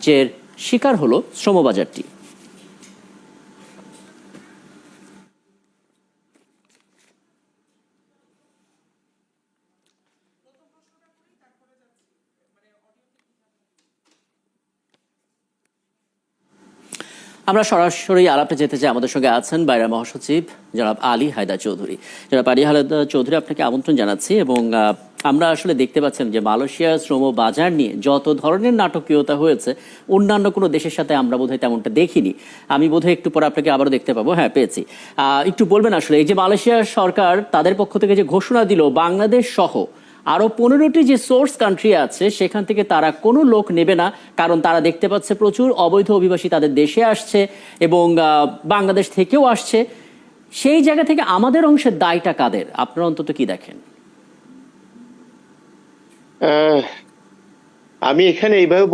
বাণিজ্যের শিকার হলো শ্রমবাজারটি। আমরা সরাসরি আলাপে যেতে চাই। আমাদের সঙ্গে আছেন বাইরা মহাসচিব জনাব আলী হায়দার চৌধুরী। জনাব আলী হায়দার চৌধুরী, আপনাকে আমন্ত্রণ জানাচ্ছি। এবং আমরা আসলে দেখতে পাচ্ছেন যে মালয়েশিয়ার শ্রম বাজার নিয়ে যত ধরনের নাটকীয়তা হয়েছে অন্যান্য কোনো দেশের সাথে আমরা বোধহয় তেমনটা দেখিনি। আমি বোধহয় একটু পরে আপনাকে আবারও দেখতে পাবো। হ্যাঁ, পেয়েছি। একটু বলবেন আসলে এই যে মালয়েশিয়ার সরকার তাদের পক্ষ থেকে যে ঘোষণা দিল বাংলাদেশ সহ আরো 15টি যে সোর্স কান্ট্রি আছে সেখান থেকে তারা কোনো লোক নেবে না, কারণ তারা দেখতে পাচ্ছে প্রচুর অবৈধ অভিবাসী তাদের দেশে আসছে এবং বাংলাদেশ থেকেও আসছে। সেই জায়গা থেকে আমাদের অংশের দায়টা কাদের, আপনারা অন্তত কি দেখেন? আমি এখানে এইভাবে